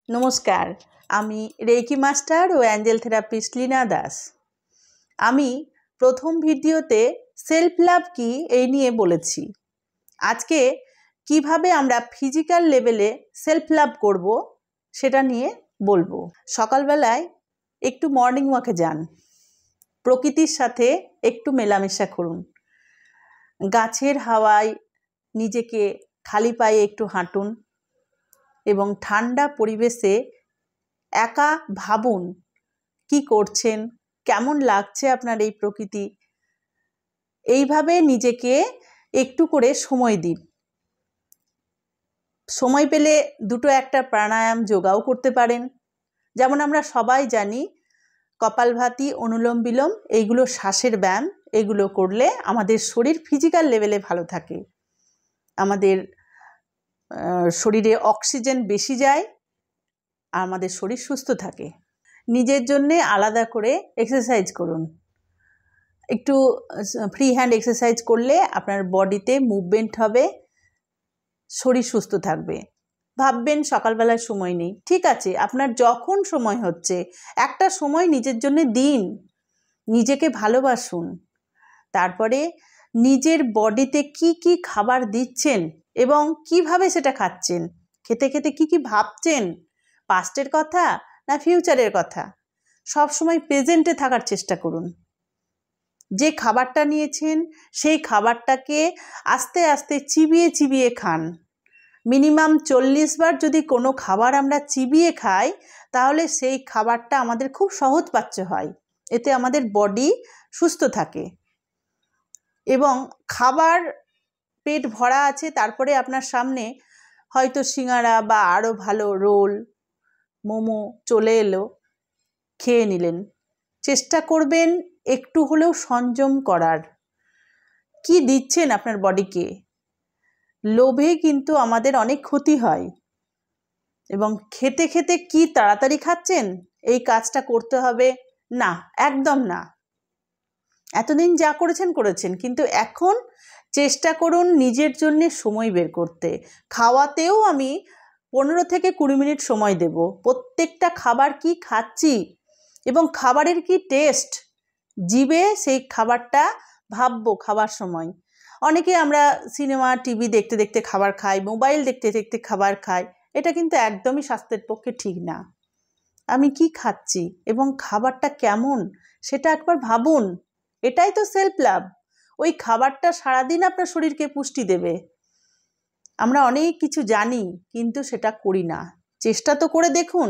নমস্কার, আমি reiki master ও Angel therapist Leena Das. আমি প্রথম ভিডিওতে সেলফ লাভ কি এই নিয়ে বলেছি। আজকে কিভাবে আমরা ফিজিক্যাল লেভেলে সেলফ লাভ করব সেটা নিয়ে বলবো। সকালবেলায় একটু মর্নিং ওয়াকে যান, প্রকৃতির সাথে একটু মেলামেশা করুন, গাছের হাওয়ায় নিজেকে খালি পায়ে একটু হাঁটুন এবং ঠান্ডা পরিবেশে একা ভাবুন কি করছেন, কেমন লাগছে আপনার এই প্রকৃতি। এইভাবে নিজেকে একটু করে সময় দিন। সময় পেলে দুটো একটা প্রাণায়াম যোগাও করতে পারেন। যেমন আমরা সবাই জানি কপালভাতি, অনুলোম বিলোম এইগুলো শ্বাসের ব্যায়াম। এগুলো করলে আমাদের শরীর ফিজিক্যাল লেভেলে ভালো থাকে, আমাদের শরীরে অক্সিজেন বেশি যায় আর আমাদের শরীর সুস্থ থাকে। নিজের জন্যে আলাদা করে এক্সারসাইজ করুন। একটু ফ্রি হ্যান্ড এক্সারসাইজ করলে আপনার বডিতে মুভমেন্ট হবে, শরীর সুস্থ থাকবে। ভাববেন সকালবেলায় সময় নেই, ঠিক আছে, আপনার যখন সময় হচ্ছে একটা সময় নিজের জন্য দিন, নিজেকে ভালোবাসুন। তারপরে নিজের বডিতে কি কি খাবার দিচ্ছেন এবং কিভাবে সেটা খাচ্ছেন, খেতে খেতে কি কি ভাবছেন, পাস্টের কথা না ফিউচারের কথা, সব সময় প্রেজেন্টে থাকার চেষ্টা করুন। যে খাবারটা নিয়েছেন সেই খাবারটাকে আস্তে আস্তে চিবিয়ে চিবিয়ে খান। মিনিমাম 40 বার যদি কোনো খাবার আমরা চিবিয়ে খাই তাহলে সেই খাবারটা আমাদের খুব সহজপাচ্য হয়, এতে আমাদের বডি সুস্থ থাকে। এবং খাবার পেট ভরা আছে, তারপরে আপনার সামনে হয়তো সিঙ্গারা বা আরও ভালো রোল, মোমো চলে এলো, খেয়ে নিলেন। চেষ্টা করবেন একটু হলেও সংযম করার। কি দিচ্ছেন আপনার বডিকে? লোভে কিন্তু আমাদের অনেক ক্ষতি হয়। এবং খেতে খেতে কি তাড়াতাড়ি খাচ্ছেন, এই কাজটা করতে হবে না, একদম না। এতদিন যা করেছেন করেছেন, কিন্তু এখন চেষ্টা করুন নিজের জন্য সময় বের করতে। খাওয়াতেও আমি 15 থেকে 20 মিনিট সময় দেব। প্রত্যেকটা খাবার কি খাচ্ছি এবং খাবারের কি টেস্ট, জিভে সেই খাবারটা ভাববো খাবার সময়। অনেকে আমরা সিনেমা টিভি দেখতে দেখতে খাবার খাই, মোবাইল দেখতে দেখতে খাবার খাই, এটা কিন্তু একদমই স্বাস্থ্যের পক্ষে ঠিক না। আমি কি খাচ্ছি এবং খাবারটা কেমন সেটা একবার ভাবুন। এটাই তো সেলফ লাভ। ওই খাবারটা সারাদিন আপনার শরীরকে পুষ্টি দেবে। আমরা অনেক কিছু জানি কিন্তু সেটা করি না। চেষ্টা তো করে দেখুন।